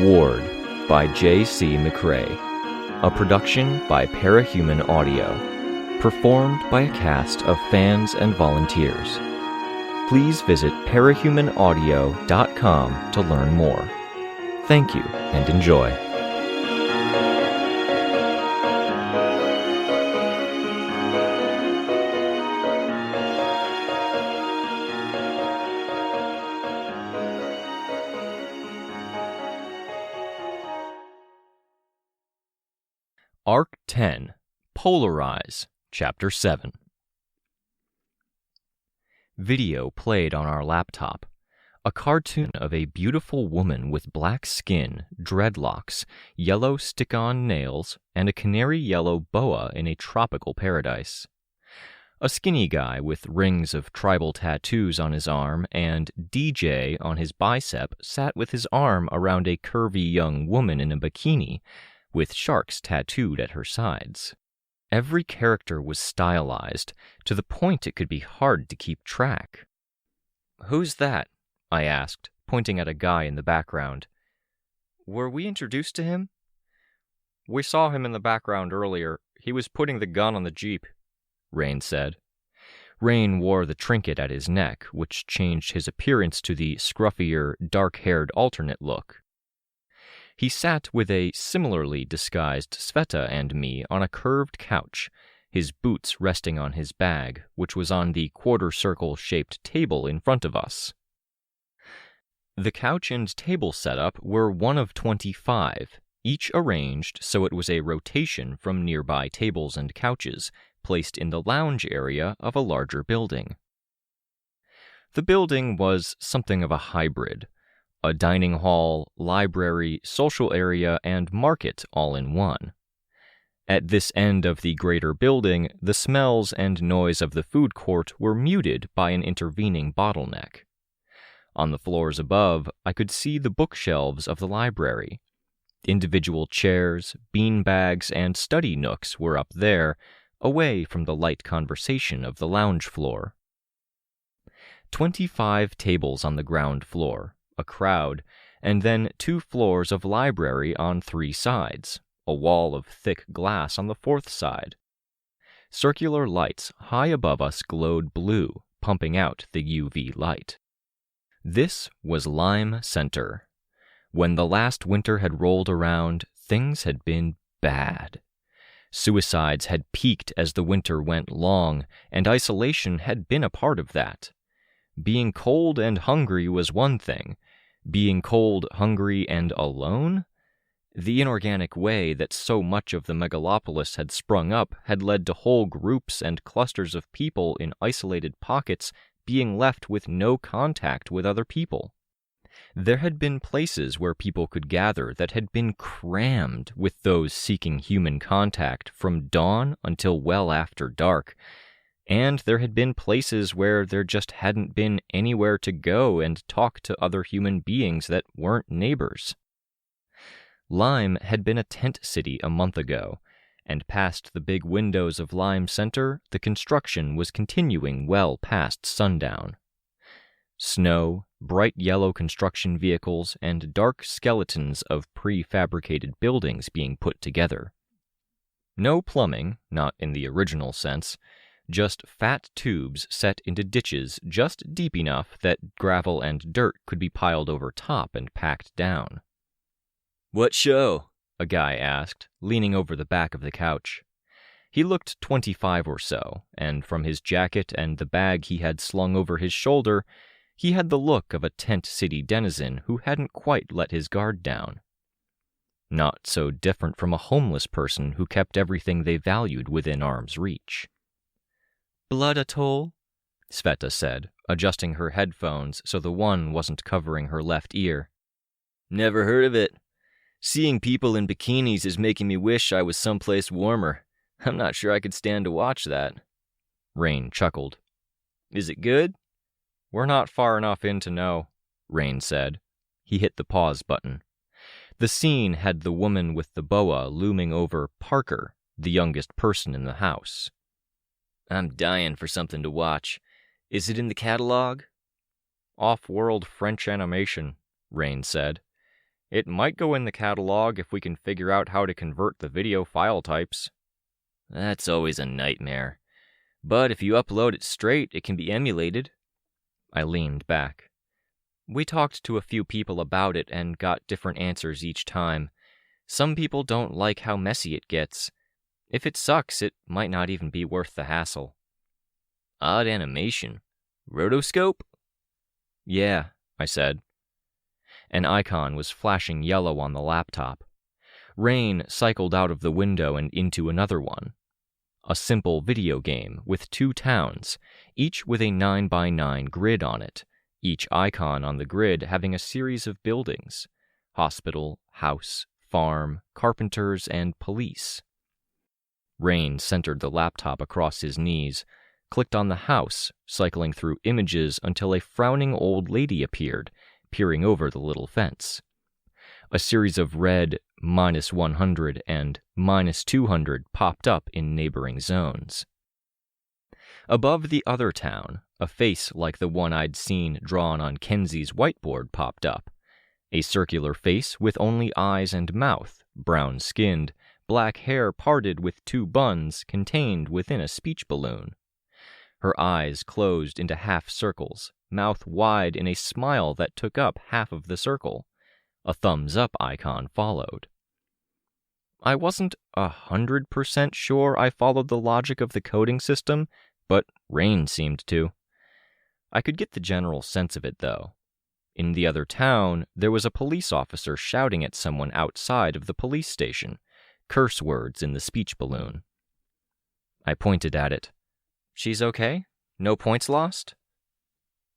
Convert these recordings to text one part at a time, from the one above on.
Ward by J.C. McCrae. A production by Parahuman Audio. Performed by a cast of fans and volunteers. Please visit parahumanaudio.com to learn more. Thank you and enjoy. Arc 10, Polarize, Chapter 7. Video played on our laptop. A cartoon of a beautiful woman with black skin, dreadlocks, yellow stick-on nails, and a canary yellow boa in a tropical paradise. A skinny guy with rings of tribal tattoos on his arm and DJ on his bicep sat with his arm around a curvy young woman in a bikini, with sharks tattooed at her sides. Every character was stylized, to the point it could be hard to keep track. "Who's that?" I asked, pointing at a guy in the background. "Were we introduced to him?" "We saw him in the background earlier. He was putting the gun on the Jeep," Rein said. Rein wore the trinket at his neck, which changed his appearance to the scruffier, dark-haired alternate look. He sat with a similarly disguised Sveta and me on a curved couch, his boots resting on his bag, which was on the quarter-circle-shaped table in front of us. The couch and table setup were one of 25, each arranged so it was a rotation from nearby tables and couches, placed in the lounge area of a larger building. The building was something of a hybrid. A dining hall, library, social area, and market all in one. At this end of the greater building, the smells and noise of the food court were muted by an intervening bottleneck. On the floors above, I could see the bookshelves of the library. Individual chairs, beanbags, and study nooks were up there, away from the light conversation of the lounge floor. 25 tables on the ground floor. A crowd, and then 2 floors of library on 3 sides, a wall of thick glass on the 4th side. Circular lights high above us glowed blue, pumping out the UV light. This was Lime Center. When the last winter had rolled around, things had been bad. Suicides had peaked as the winter went long, and isolation had been a part of that. Being cold and hungry was one thing. Being cold, hungry, and alone? The inorganic way that so much of the megalopolis had sprung up had led to whole groups and clusters of people in isolated pockets being left with no contact with other people. There had been places where people could gather that had been crammed with those seeking human contact from dawn until well after dark. And there had been places where there just hadn't been anywhere to go and talk to other human beings that weren't neighbors. Lime had been a tent city a month ago, and past the big windows of Lime Center, the construction was continuing well past sundown. Snow, bright yellow construction vehicles, and dark skeletons of prefabricated buildings being put together. No plumbing, not in the original sense, just fat tubes set into ditches just deep enough that gravel and dirt could be piled over top and packed down. "What show?" a guy asked, leaning over the back of the couch. He looked 25 or so, and from his jacket and the bag he had slung over his shoulder, he had the look of a tent city denizen who hadn't quite let his guard down. Not so different from a homeless person who kept everything they valued within arm's reach. "Blood Atoll?" Sveta said, adjusting her headphones so the one wasn't covering her left ear. "Never heard of it. Seeing people in bikinis is making me wish I was someplace warmer. I'm not sure I could stand to watch that." Rein chuckled. "Is it good?" "We're not far enough in to know," Rein said. He hit the pause button. The scene had the woman with the boa looming over Parker, the youngest person in the house. "I'm dying for something to watch. Is it in the catalog?" "Off-world French animation," Rein said. It might go in the catalog if we can figure out how to convert the video file types. That's always a nightmare. But if you upload it straight, it can be emulated. I leaned back. We talked to a few people about it and got different answers each time. Some people don't like how messy it gets. If it sucks, it might not even be worth the hassle. Odd animation. Rotoscope? Yeah, I said. An icon was flashing yellow on the laptop. Rein cycled out of the window and into another one. A simple video game with 2 towns, each with a 9x9 grid on it, each icon on the grid having a series of buildings: hospital, house, farm, carpenters, and police. Rein centered the laptop across his knees, clicked on the house, cycling through images until a frowning old lady appeared, peering over the little fence. A series of red -100 and -200 popped up in neighboring zones. Above the other town, a face like the one I'd seen drawn on Kenzie's whiteboard popped up. A circular face with only eyes and mouth, brown-skinned, black hair parted with 2 buns contained within a speech balloon. Her eyes closed into half circles, mouth wide in a smile that took up half of the circle. A thumbs-up icon followed. I wasn't 100% sure I followed the logic of the coding system, but Rein seemed to. I could get the general sense of it, though. In the other town, there was a police officer shouting at someone outside of the police station, curse words in the speech balloon. I pointed at it. She's okay? No points lost?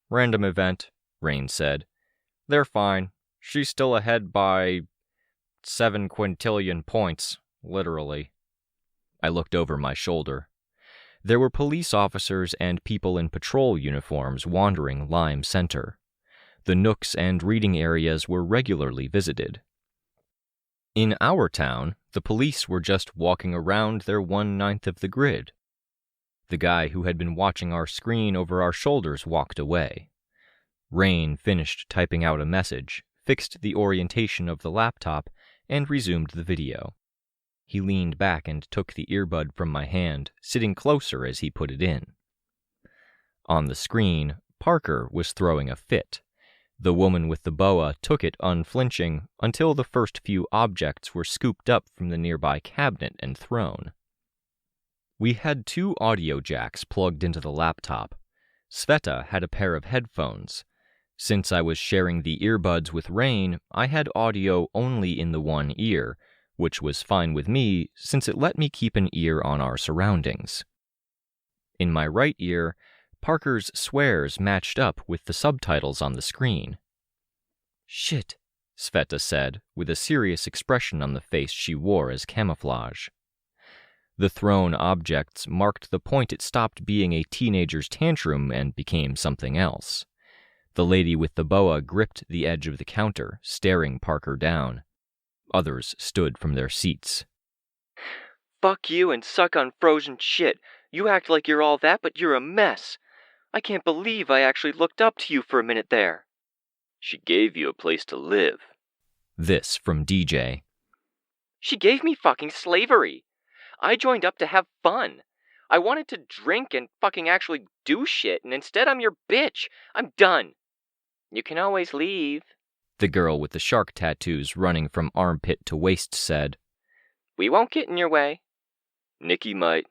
Random event, Rein said. They're fine. She's still ahead by 7 quintillion points, literally. I looked over my shoulder. There were police officers and people in patrol uniforms wandering Lime Center. The nooks and reading areas were regularly visited. In our town, the police were just walking around their 1/9 of the grid. The guy who had been watching our screen over our shoulders walked away. Rein finished typing out a message, fixed the orientation of the laptop, and resumed the video. He leaned back and took the earbud from my hand, sitting closer as he put it in. On the screen, Parker was throwing a fit. The woman with the boa took it unflinching until the first few objects were scooped up from the nearby cabinet and thrown. We had 2 audio jacks plugged into the laptop. Sveta had a pair of headphones. Since I was sharing the earbuds with Rein, I had audio only in the one ear, which was fine with me since it let me keep an ear on our surroundings. In my right ear, Parker's swears matched up with the subtitles on the screen. Shit, Sveta said, with a serious expression on the face she wore as camouflage. The thrown objects marked the point it stopped being a teenager's tantrum and became something else. The lady with the boa gripped the edge of the counter, staring Parker down. Others stood from their seats. Fuck you and suck on frozen shit. You act like you're all that, but you're a mess. I can't believe I actually looked up to you for a minute there. She gave you a place to live. This from DJ. She gave me fucking slavery. I joined up to have fun. I wanted to drink and fucking actually do shit, and instead I'm your bitch. I'm done. You can always leave, the girl with the shark tattoos running from armpit to waist said. We won't get in your way. Nikki might,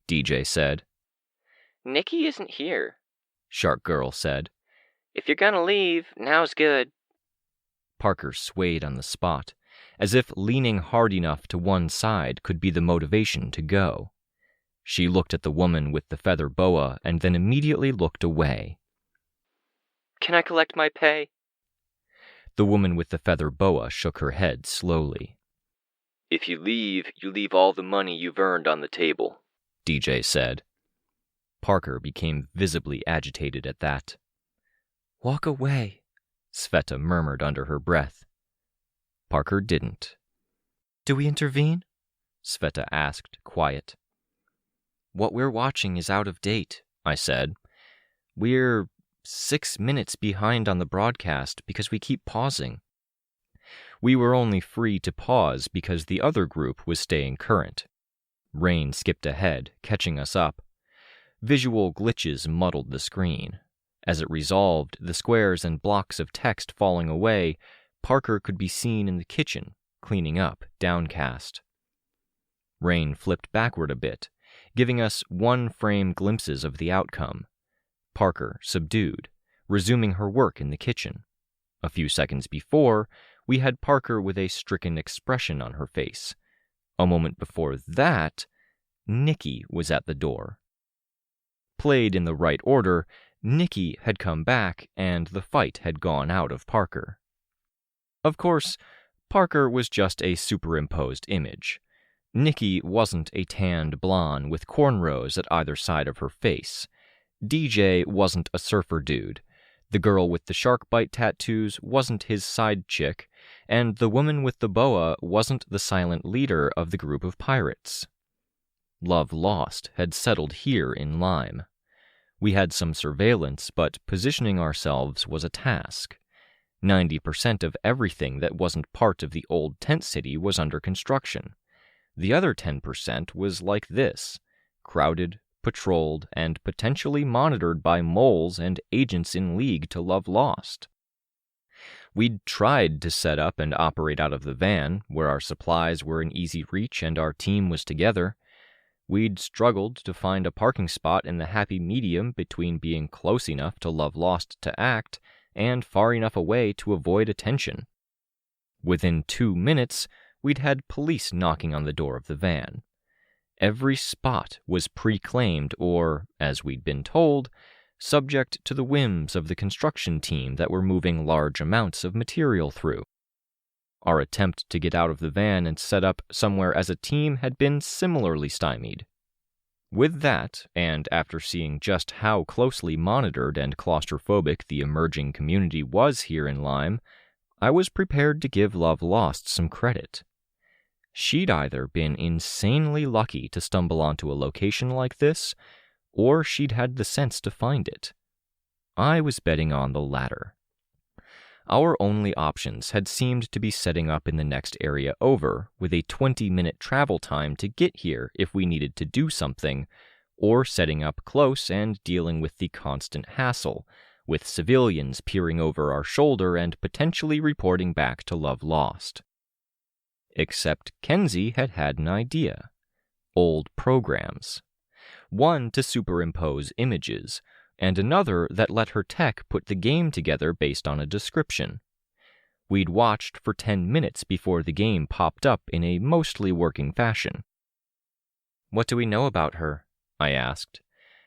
DJ said. Nikki isn't here, Shark Girl said. If you're gonna leave, now's good. Parker swayed on the spot, as if leaning hard enough to one side could be the motivation to go. She looked at the woman with the feather boa and then immediately looked away. Can I collect my pay? The woman with the feather boa shook her head slowly. If you leave all the money you've earned on the table, DJ said. Parker became visibly agitated at that. Walk away, Sveta murmured under her breath. Parker didn't. Do we intervene? Sveta asked, quiet. What we're watching is out of date, I said. We're 6 minutes behind on the broadcast because we keep pausing. We were only free to pause because the other group was staying current. Rein skipped ahead, catching us up. Visual glitches muddled the screen. As it resolved, the squares and blocks of text falling away, Parker could be seen in the kitchen, cleaning up, downcast. Rein flipped backward a bit, giving us one-frame glimpses of the outcome. Parker, subdued, resuming her work in the kitchen. A few seconds before, we had Parker with a stricken expression on her face. A moment before that, Nikki was at the door. Played in the right order, Nikki had come back and the fight had gone out of Parker. Of course, Parker was just a superimposed image. Nikki wasn't a tanned blonde with cornrows at either side of her face. DJ wasn't a surfer dude. The girl with the shark bite tattoos wasn't his side chick, and the woman with the boa wasn't the silent leader of the group of pirates. Love Lost had settled here in Lime. We had some surveillance, but positioning ourselves was a task. 90% of everything that wasn't part of the old tent city was under construction. The other 10% was like this, crowded, patrolled, and potentially monitored by moles and agents in league to Love Lost. We'd tried to set up and operate out of the van, where our supplies were in easy reach and our team was together. We'd struggled to find a parking spot in the happy medium between being close enough to Love Lost to act and far enough away to avoid attention. Within 2 minutes, we'd had police knocking on the door of the van. Every spot was pre-claimed or, as we'd been told, subject to the whims of the construction team that were moving large amounts of material through. Our attempt to get out of the van and set up somewhere as a team had been similarly stymied. With that, and after seeing just how closely monitored and claustrophobic the emerging community was here in Lime, I was prepared to give Love Lost some credit. She'd either been insanely lucky to stumble onto a location like this, or she'd had the sense to find it. I was betting on the latter. Our only options had seemed to be setting up in the next area over, with a 20-minute travel time to get here if we needed to do something, or setting up close and dealing with the constant hassle, with civilians peering over our shoulder and potentially reporting back to Love Lost. Except Kenzie had had an idea. Old programs. One to superimpose images, and another that let her tech put the game together based on a description. We'd watched for 10 minutes before the game popped up in a mostly working fashion. "What do we know about her?" I asked.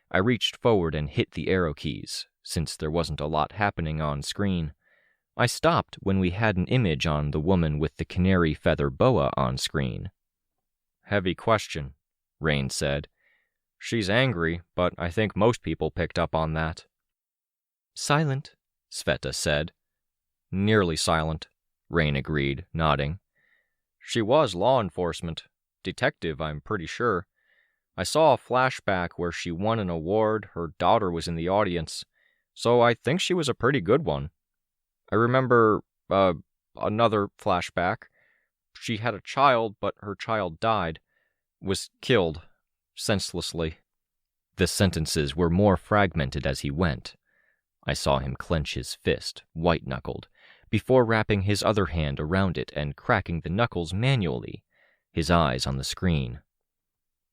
I reached forward and hit the arrow keys, since there wasn't a lot happening on screen. I stopped when we had an image on the woman with the canary feather boa on screen. "Heavy question," Rein said. "She's angry, but I think most people picked up on that." "Silent," Sveta said. "Nearly silent," Rein agreed, nodding. "She was law enforcement. Detective, I'm pretty sure. I saw a flashback where she won an award, her daughter was in the audience, so I think she was a pretty good one. I remember, another flashback. She had a child, but her child died. Was killed. Senselessly." The sentences were more fragmented as he went. I saw him clench his fist, white-knuckled, before wrapping his other hand around it and cracking the knuckles manually, his eyes on the screen.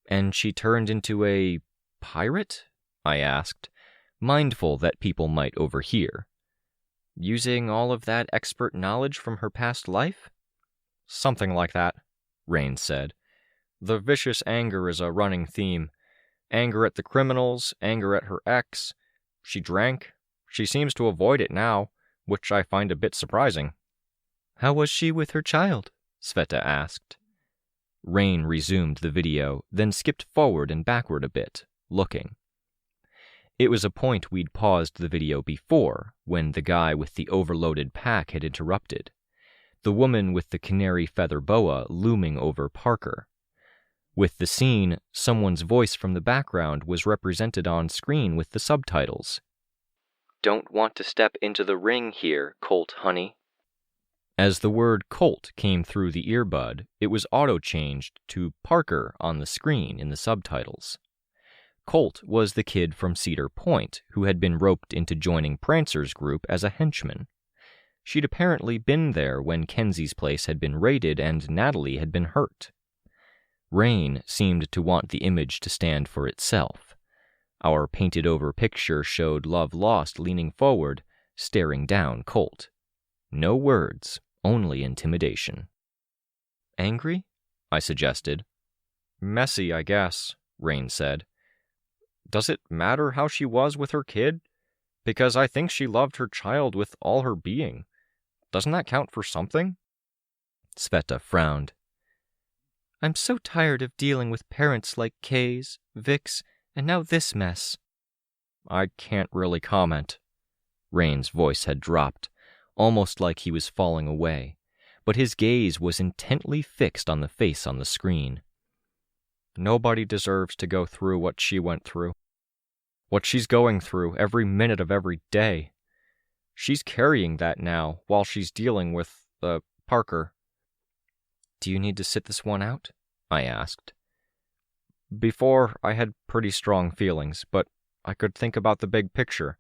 "And she turned into a pirate?" I asked, mindful that people might overhear. "Using all of that expert knowledge from her past life?" "Something like that," Rein said. "The vicious anger is a running theme. Anger at the criminals, anger at her ex. She drank. She seems to avoid it now, which I find a bit surprising." "How was she with her child?" Sveta asked. Rein resumed the video, then skipped forward and backward a bit, looking. It was a point we'd paused the video before, when the guy with the overloaded pack had interrupted. The woman with the canary feather boa looming over Parker. With the scene, someone's voice from the background was represented on screen with the subtitles. "Don't want to step into the ring here, Colt honey." As the word Colt came through the earbud, it was auto-changed to Parker on the screen in the subtitles. Colt was the kid from Cedar Point who had been roped into joining Prancer's group as a henchman. She'd apparently been there when Kenzie's place had been raided and Natalie had been hurt. Rein seemed to want the image to stand for itself. Our painted-over picture showed Love Lost leaning forward, staring down Colt. No words, only intimidation. Angry? I suggested. Messy, I guess, Rein said. Does it matter how she was with her kid? Because I think she loved her child with all her being. Doesn't that count for something? Sveta frowned. I'm so tired of dealing with parents like Kay's, Vic's, and now this mess. I can't really comment. Rein's voice had dropped, almost like he was falling away, but his gaze was intently fixed on the face on the screen. Nobody deserves to go through what she went through. What she's going through every minute of every day. She's carrying that now while she's dealing with, Parker. Do you need to sit this one out? I asked. Before, I had pretty strong feelings, but I could think about the big picture.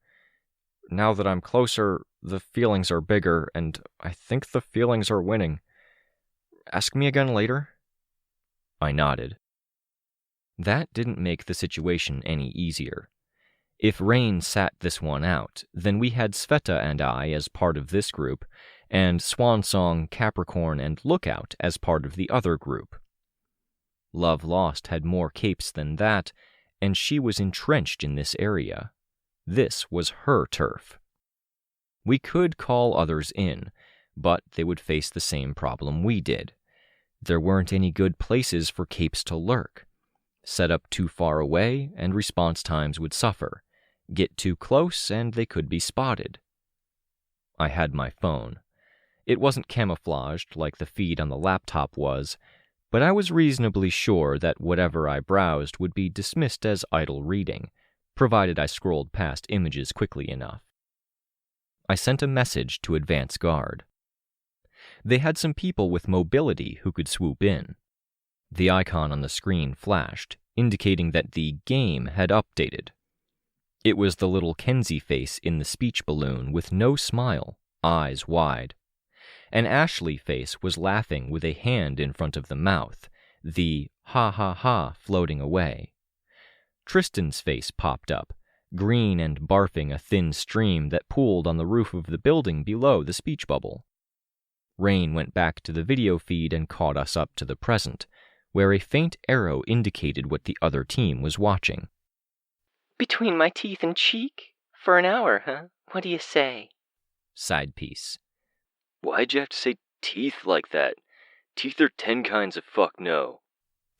Now that I'm closer, the feelings are bigger, and I think the feelings are winning. Ask me again later? I nodded. That didn't make the situation any easier. If Rein sat this one out, then we had Sveta and I as part of this group, and Swansong, Capricorn, and Lookout as part of the other group. Love Lost had more capes than that, and she was entrenched in this area. This was her turf. We could call others in, but they would face the same problem we did. There weren't any good places for capes to lurk. Set up too far away, and response times would suffer. Get too close, and they could be spotted. I had my phone. It wasn't camouflaged like the feed on the laptop was, but I was reasonably sure that whatever I browsed would be dismissed as idle reading, provided I scrolled past images quickly enough. I sent a message to Advance Guard. They had some people with mobility who could swoop in. The icon on the screen flashed, indicating that the game had updated. It was the little Kenzie face in the speech balloon with no smile, eyes wide. An Ashley face was laughing with a hand in front of the mouth, the ha ha ha floating away. Tristan's face popped up, green and barfing a thin stream that pooled on the roof of the building below the speech bubble. Rein went back to the video feed and caught us up to the present, where a faint arrow indicated what the other team was watching. Between my teeth and cheek? For an hour, huh? What do you say? Side piece. Why'd you have to say teeth like that? Teeth are 10 kinds of fuck no.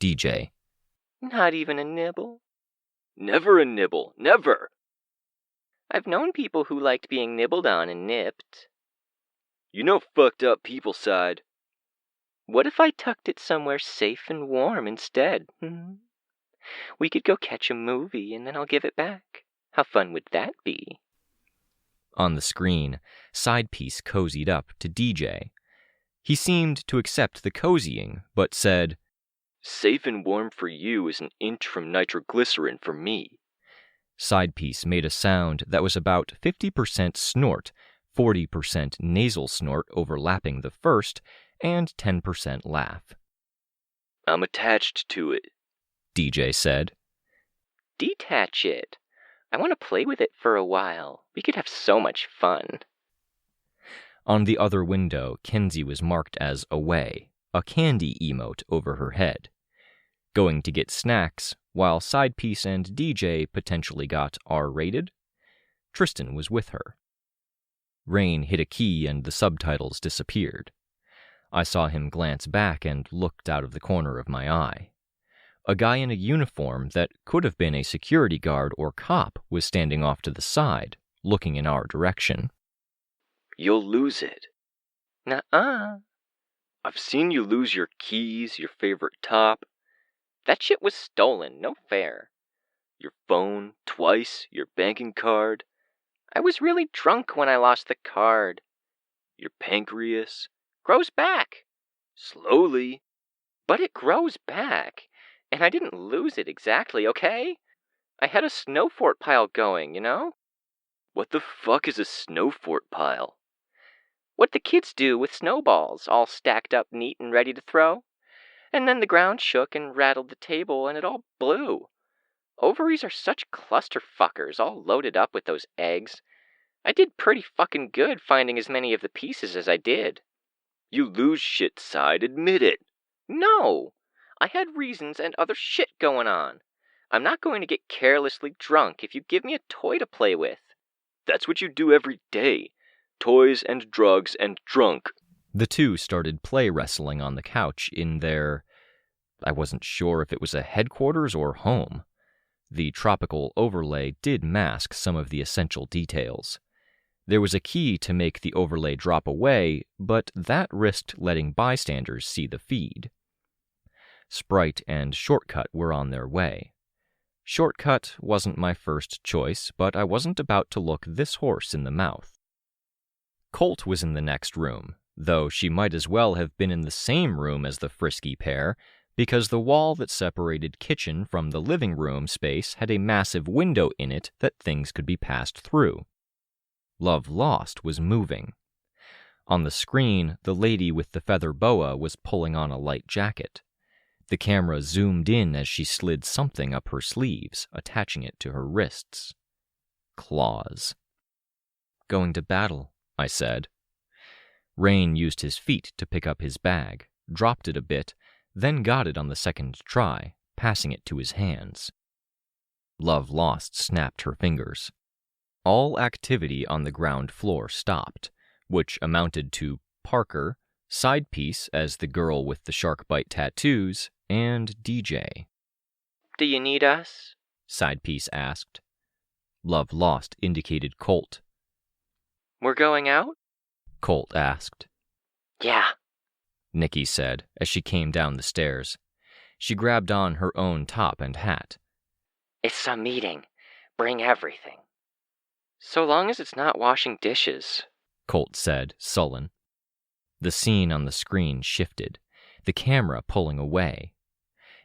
DJ. Not even a nibble? Never a nibble. Never! I've known people who liked being nibbled on and nipped. You know fucked up people side. What if I tucked it somewhere safe and warm instead? We could go catch a movie and then I'll give it back. How fun would that be? On the screen, Side piece cozied up to DJ. He seemed to accept the cozying, but said, Safe and warm for you is an inch from nitroglycerin for me. Side piece made a sound that was about 50% snort, 40% nasal snort overlapping the first, and 10% laugh. I'm attached to it, DJ said. Detach it. I want to play with it for a while. We could have so much fun. On the other window, Kenzie was marked as away, a candy emote over her head. Going to get snacks, while Side piece and DJ potentially got R-rated. Tristan was with her. Rein hit a key and the subtitles disappeared. I saw him glance back and looked out of the corner of my eye. A guy in a uniform that could have been a security guard or cop was standing off to the side, looking in our direction. You'll lose it. Nuh-uh. I've seen you lose your keys, your favorite top. That shit was stolen, no fair. Your phone, twice, your banking card. I was really drunk when I lost the card. Your pancreas. Grows back. Slowly. But it grows back. And I didn't lose it exactly, okay? I had a snow fort pile going, you know? What the fuck is a snow fort pile? What the kids do with snowballs, all stacked up neat and ready to throw. And then the ground shook and rattled the table, and it all blew. Ovaries are such clusterfuckers, all loaded up with those eggs. I did pretty fucking good finding as many of the pieces as I did. You lose shit, Side. Admit it. No! I had reasons and other shit going on. I'm not going to get carelessly drunk if you give me a toy to play with. That's what you do every day. Toys and drugs and drunk. The two started play wrestling on the couch in their... I wasn't sure if it was a headquarters or home. The tropical overlay did mask some of the essential details. There was a key to make the overlay drop away, but that risked letting bystanders see the feed. Sprite and Shortcut were on their way. Shortcut wasn't my first choice, but I wasn't about to look this horse in the mouth. Colt was in the next room, though she might as well have been in the same room as the frisky pair, because the wall that separated kitchen from the living room space had a massive window in it that things could be passed through. Love Lost was moving. On the screen, the lady with the feather boa was pulling on a light jacket. The camera zoomed in as she slid something up her sleeves, attaching it to her wrists. Claws. "Going to battle," I said. Rein used his feet to pick up his bag, dropped it a bit, then got it on the second try, passing it to his hands. Love Lost snapped her fingers. All activity on the ground floor stopped, which amounted to Parker, side piece as the girl with the shark bite tattoos, and DJ. Do you need us? Side piece asked. Love Lost indicated Colt. We're going out? Colt asked. Yeah, Nikki said as she came down the stairs. She grabbed on her own top and hat. It's some meeting. Bring everything. So long as it's not washing dishes, Colt said, sullen. The scene on the screen shifted, the camera pulling away.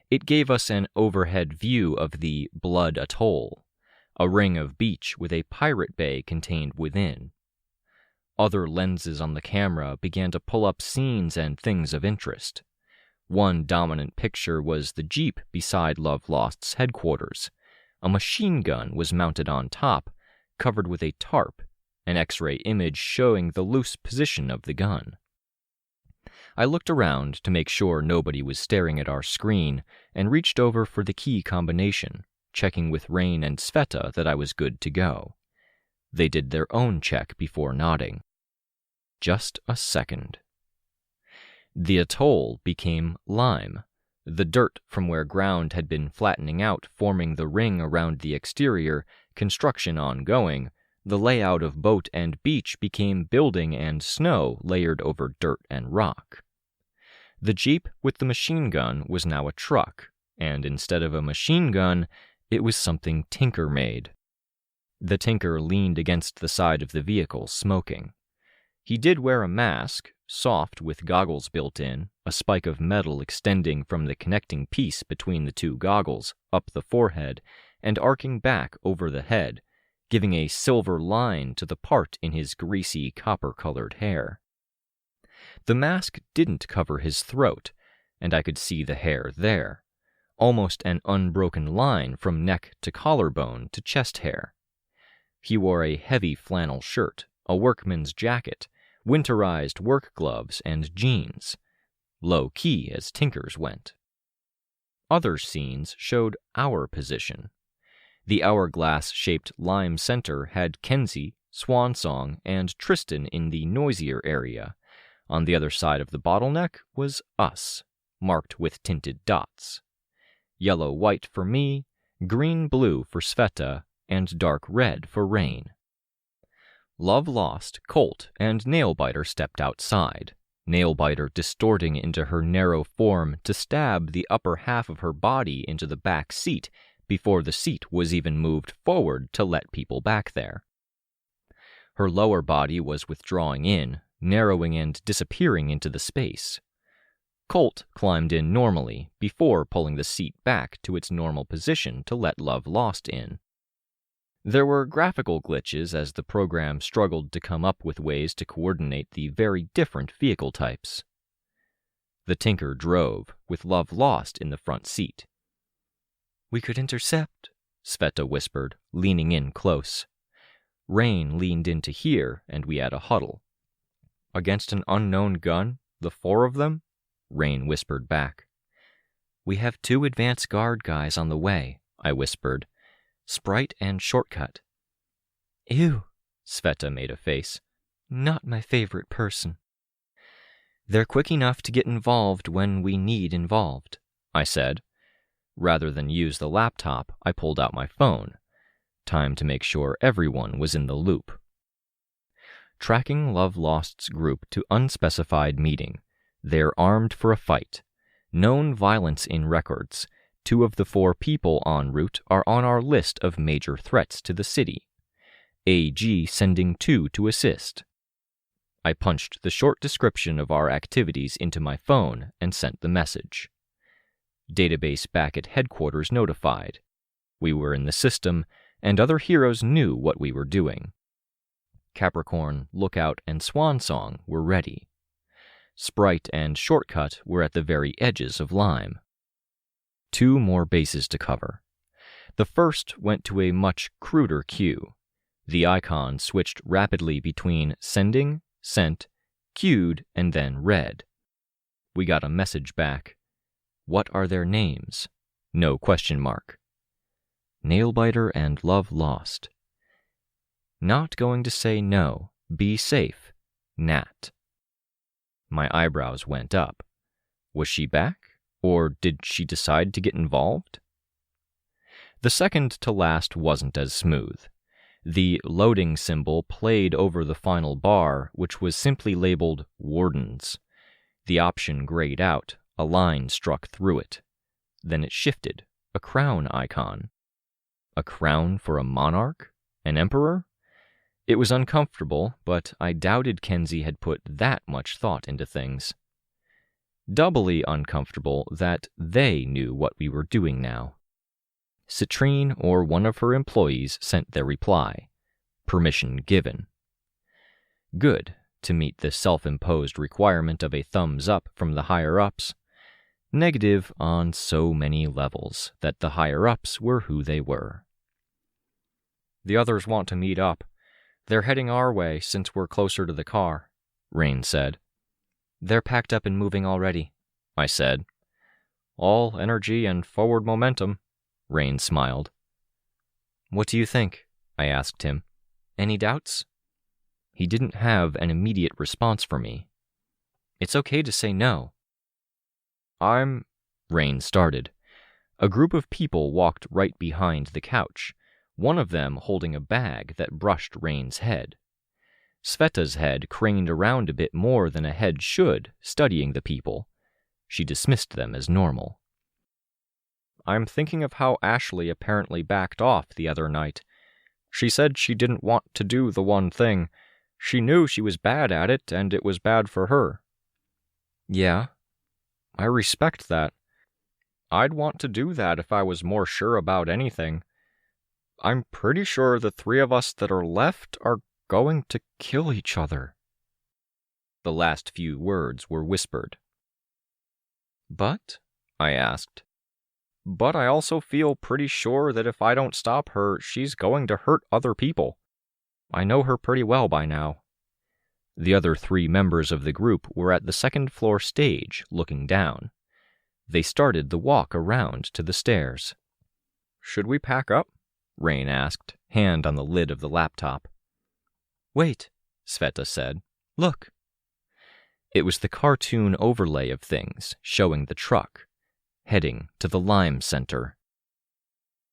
It gave us an overhead view of the Blood Atoll, a ring of beach with a pirate bay contained within. Other lenses on the camera began to pull up scenes and things of interest. One dominant picture was the Jeep beside Love Lost's headquarters. A machine gun was mounted on top, covered with a tarp, an X-ray image showing the loose position of the gun. I looked around to make sure nobody was staring at our screen and reached over for the key combination, checking with Rein and Sveta that I was good to go. They did their own check before nodding. Just a second. The atoll became lime, the dirt from where ground had been flattening out forming the ring around the exterior, construction ongoing. The layout of boat and beach became building and snow layered over dirt and rock. The Jeep with the machine gun was now a truck, and instead of a machine gun, it was something Tinker made. The Tinker leaned against the side of the vehicle, smoking. He did wear a mask, soft with goggles built in, a spike of metal extending from the connecting piece between the two goggles, up the forehead, and arcing back over the head, giving a silver line to the part in his greasy copper-colored hair. The mask didn't cover his throat, and I could see the hair there, almost an unbroken line from neck to collarbone to chest hair. He wore a heavy flannel shirt, a workman's jacket, winterized work gloves, and jeans, low-key as Tinker's went. Other scenes showed our position. The hourglass-shaped lime center had Kenzie, Swansong, and Tristan in the noisier area. On the other side of the bottleneck was us, marked with tinted dots. Yellow-white for me, green-blue for Sveta, and dark-red for Rein. Love Lost, Colt, and Nailbiter stepped outside, Nailbiter distorting into her narrow form to stab the upper half of her body into the back seat before the seat was even moved forward to let people back there. Her lower body was withdrawing in, narrowing and disappearing into the space. Colt climbed in normally before pulling the seat back to its normal position to let Love Lost in. There were graphical glitches as the program struggled to come up with ways to coordinate the very different vehicle types. The Tinker drove, with Love Lost in the front seat. "We could intercept," Sveta whispered, leaning in close. Rein leaned in to hear, and we had a huddle. "Against an unknown gun? The 4 of them?" Rein whispered back. "We have 2 advance guard guys on the way," I whispered. "Sprite and Shortcut." "Ew," Sveta made a face. "Not my favorite person." "They're quick enough to get involved when we need involved," I said. Rather than use the laptop, I pulled out my phone. Time to make sure everyone was in the loop. Tracking Love Lost's group to unspecified meeting. They're armed for a fight. Known violence in records. 2 of the 4 people en route are on our list of major threats to the city. AG sending 2 to assist. I punched the short description of our activities into my phone and sent the message. Database back at headquarters notified. We were in the system, and other heroes knew what we were doing. Capricorn, Lookout, and Swansong were ready. Sprite and Shortcut were at the very edges of Lime. 2 more bases to cover. The first went to a much cruder queue. The icon switched rapidly between sending, sent, queued, and then read. We got a message back. "What are their names?" No question mark. Nailbiter and Love Lost. Not going to say no. Be safe. Nat. My eyebrows went up. Was she back? Or did she decide to get involved? The second to last wasn't as smooth. The loading symbol played over the final bar, which was simply labeled Wardens. The option grayed out, a line struck through it. Then it shifted, a crown icon. A crown for a monarch? An emperor? It was uncomfortable, but I doubted Kenzie had put that much thought into things. Doubly uncomfortable that they knew what we were doing now. Citrine or one of her employees sent their reply. Permission given. Good, to meet the self-imposed requirement of a thumbs up from the higher-ups. Negative on so many levels that the higher-ups were who they were. "The others want to meet up. They're heading our way since we're closer to the car," Rein said. "They're packed up and moving already," I said. "All energy and forward momentum," Rein smiled. "What do you think?" I asked him. "Any doubts?" He didn't have an immediate response for me. "It's okay to say no." Rein started. A group of people walked right behind the couch, one of them holding a bag that brushed Rein's head. Sveta's head craned around a bit more than a head should, studying the people. She dismissed them as normal. "I'm thinking of how Ashley apparently backed off the other night. She said she didn't want to do the one thing. She knew she was bad at it, and it was bad for her." "Yeah, I respect that. I'd want to do that if I was more sure about anything. I'm pretty sure the 3 of us that are left are going to kill each other." The last few words were whispered. "But?" I asked. "But I also feel pretty sure that if I don't stop her, she's going to hurt other people. I know her pretty well by now." The other 3 members of the group were at the second-floor stage, looking down. They started the walk around to the stairs. "Should we pack up?" Rein asked, hand on the lid of the laptop. "Wait," Sveta said. "Look." It was the cartoon overlay of things, showing the truck, heading to the Lime Center.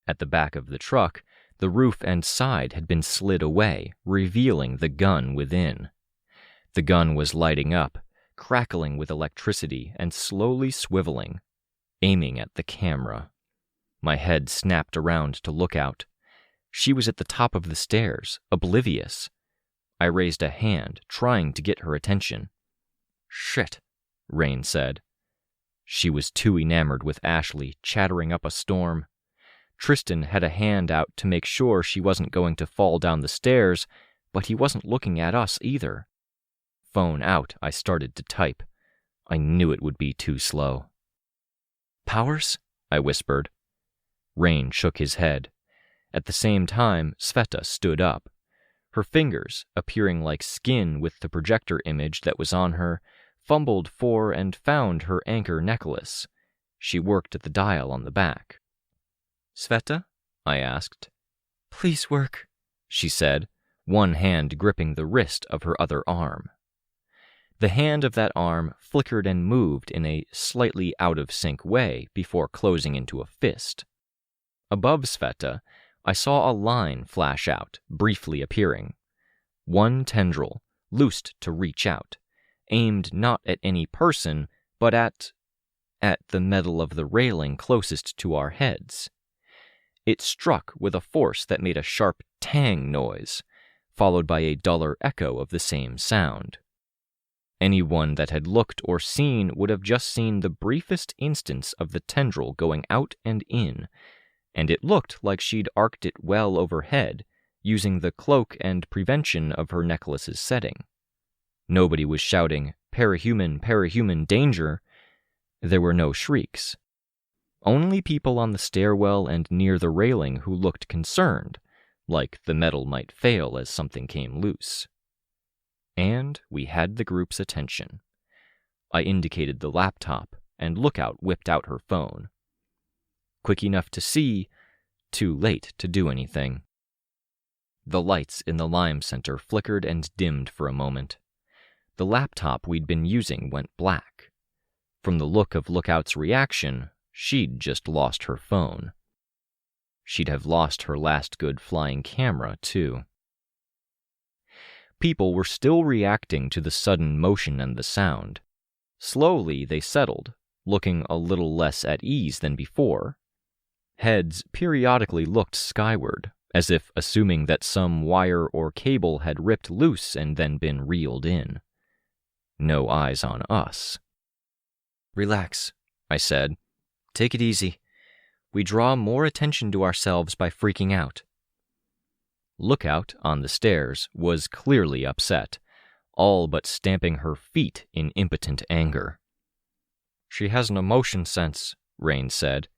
At the back of the truck, the roof and side had been slid away, revealing the gun within. The gun was lighting up, crackling with electricity and slowly swiveling, aiming at the camera. My head snapped around to look out. She was at the top of the stairs, oblivious. I raised a hand, trying to get her attention. "Shit," Rein said. She was too enamored with Ashley, chattering up a storm. Tristan had a hand out to make sure she wasn't going to fall down the stairs, but he wasn't looking at us either. Phone out, I started to type. I knew it would be too slow. "Powers?" I whispered. Rein shook his head. At the same time, Sveta stood up. Her fingers, appearing like skin with the projector image that was on her, fumbled for and found her anchor necklace. She worked at the dial on the back. "Sveta?" I asked. "Please work," she said, one hand gripping the wrist of her other arm. The hand of that arm flickered and moved in a slightly out-of-sync way before closing into a fist. Above Sveta, I saw a line flash out, briefly appearing. One tendril, loosed to reach out, aimed not at any person, but at the metal of the railing closest to our heads. It struck with a force that made a sharp tang noise, followed by a duller echo of the same sound. Anyone that had looked or seen would have just seen the briefest instance of the tendril going out and in, and it looked like she'd arced it well overhead, using the cloak and prevention of her necklace's setting. Nobody was shouting, "Parahuman, parahuman, danger!" There were no shrieks. Only people on the stairwell and near the railing who looked concerned, like the metal might fail as something came loose. And we had the group's attention. I indicated the laptop, and Lookout whipped out her phone. Quick enough to see, too late to do anything. The lights in the Lime Center flickered and dimmed for a moment. The laptop we'd been using went black. From the look of Lookout's reaction, she'd just lost her phone. She'd have lost her last good flying camera, too. People were still reacting to the sudden motion and the sound. Slowly they settled, looking a little less at ease than before. Heads periodically looked skyward, as if assuming that some wire or cable had ripped loose and then been reeled in. No eyes on us. "Relax," I said. "Take it easy. We draw more attention to ourselves by freaking out." Lookout, on the stairs, was clearly upset, all but stamping her feet in impotent anger. "She has an emotion sense," Rein said.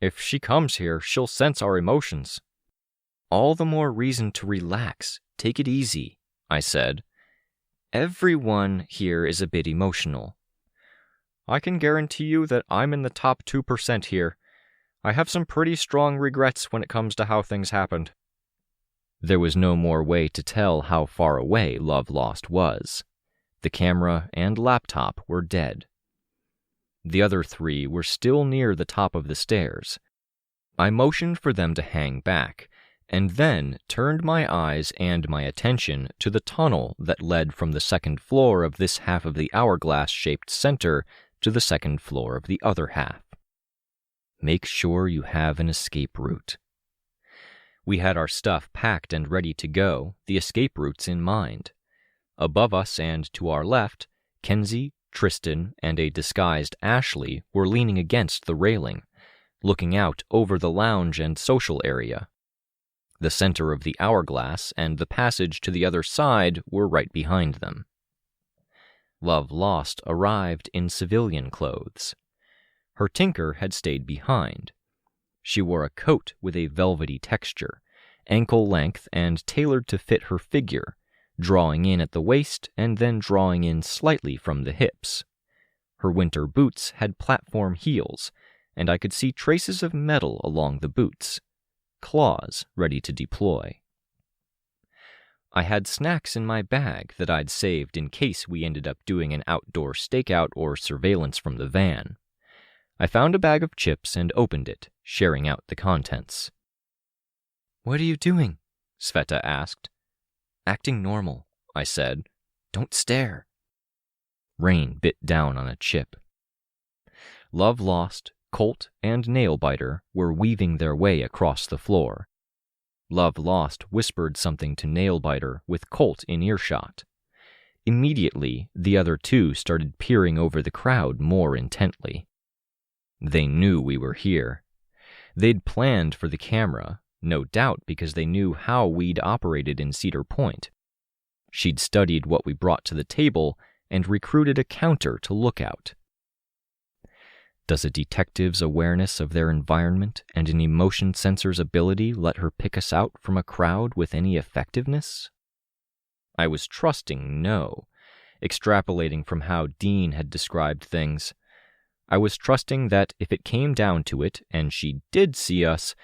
"If she comes here, she'll sense our emotions." "All the more reason to relax. Take it easy," I said. "Everyone here is a bit emotional." "I can guarantee you that I'm in the top 2% here. I have some pretty strong regrets when it comes to how things happened." There was no more way to tell how far away Love Lost was. The camera and laptop were dead. The other three were still near the top of the stairs. I motioned for them to hang back, and then turned my eyes and my attention to the tunnel that led from the second floor of this half of the hourglass-shaped center to the second floor of the other half. Make sure you have an escape route. We had our stuff packed and ready to go, the escape routes in mind. Above us and to our left, Kenzie, Tristan, and a disguised Ashley were leaning against the railing, looking out over the lounge and social area. The center of the hourglass and the passage to the other side were right behind them. Love Lost arrived in civilian clothes. Her tinker had stayed behind. She wore a coat with a velvety texture, ankle length and tailored to fit her figure, drawing in at the waist and then drawing in slightly from the hips. Her winter boots had platform heels, and I could see traces of metal along the boots, claws ready to deploy. I had snacks in my bag that I'd saved in case we ended up doing an outdoor stakeout or surveillance from the van. I found a bag of chips and opened it, sharing out the contents. "What are you doing?" Sveta asked. "Acting normal," I said. "Don't stare." Rein bit down on a chip. Love Lost, Colt, and Nailbiter were weaving their way across the floor. Love Lost whispered something to Nailbiter with Colt in earshot. Immediately, the other two started peering over the crowd more intently. They knew we were here. They'd planned for the camera, no doubt because they knew how we'd operated in Cedar Point. She'd studied what we brought to the table and recruited a counter to look out. Does a detective's awareness of their environment and an emotion sensor's ability let her pick us out from a crowd with any effectiveness? I was trusting no, extrapolating from how Dean had described things. I was trusting that if it came down to it and she did see us,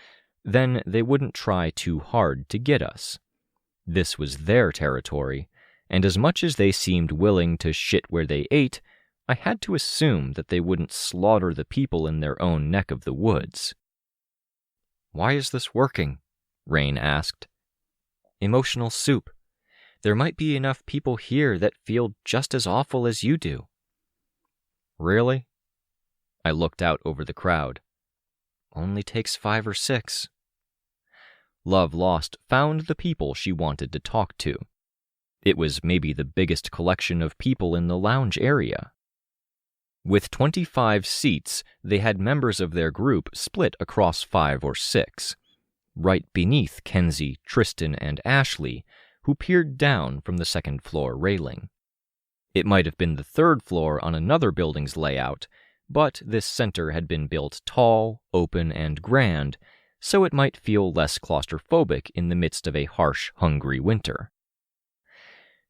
then they wouldn't try too hard to get us. This was their territory, and as much as they seemed willing to shit where they ate, I had to assume that they wouldn't slaughter the people in their own neck of the woods. "Why is this working?" Rein asked. "Emotional soup. There might be enough people here that feel just as awful as you do." "Really?" I looked out over the crowd. "Only takes 5 or 6. Love Lost found the people she wanted to talk to. It was maybe the biggest collection of people in the lounge area. With 25 seats, they had members of their group split across 5 or 6, right beneath Kenzie, Tristan, and Ashley, who peered down from the second-floor railing. It might have been the third floor on another building's layout, but this center had been built tall, open, and grand, so it might feel less claustrophobic in the midst of a harsh, hungry winter.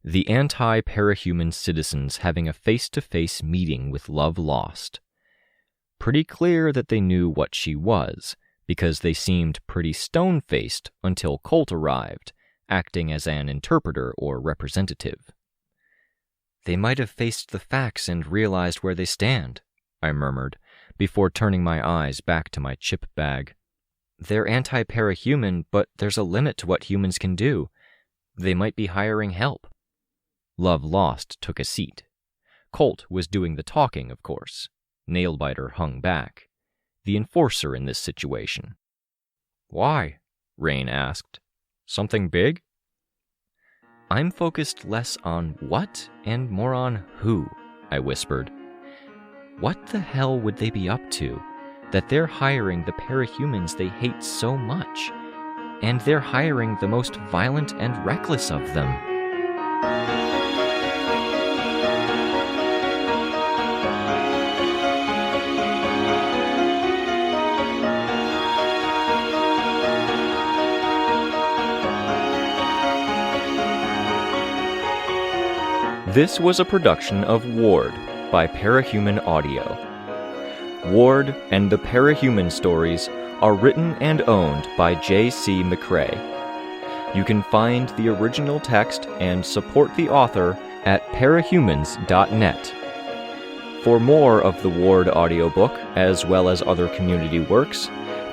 The anti-parahuman citizens having a face-to-face meeting with Love Lost. Pretty clear that they knew what she was, because they seemed pretty stone-faced until Colt arrived, acting as an interpreter or representative. "They might have faced the facts and realized where they stand," I murmured, before turning my eyes back to my chip bag. "They're anti-parahuman, but there's a limit to what humans can do. They might be hiring help." Love Lost took a seat. Colt was doing the talking, of course. Nailbiter hung back. The enforcer in this situation. "Why?" Rein asked. "Something big?" "I'm focused less on what and more on who," I whispered. "What the hell would they be up to, that they're hiring the parahumans they hate so much, and they're hiring the most violent and reckless of them?" This was a production of Ward by Parahuman Audio. Ward and the Parahuman stories are written and owned by J.C. McCrae. You can find the original text and support the author at parahumans.net. For more of the Ward audiobook, as well as other community works,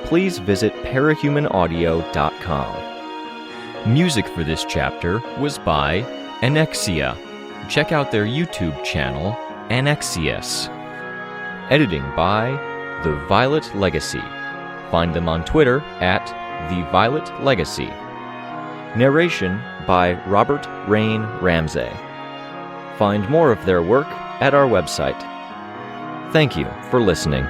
please visit parahumanaudio.com. Music for this chapter was by Anexia. Check out their YouTube channel, Anexius. Editing by The Violet Legacy. Find them on Twitter at The Violet Legacy. Narration by Robert Rein Ramsay. Find more of their work at our website. Thank you for listening.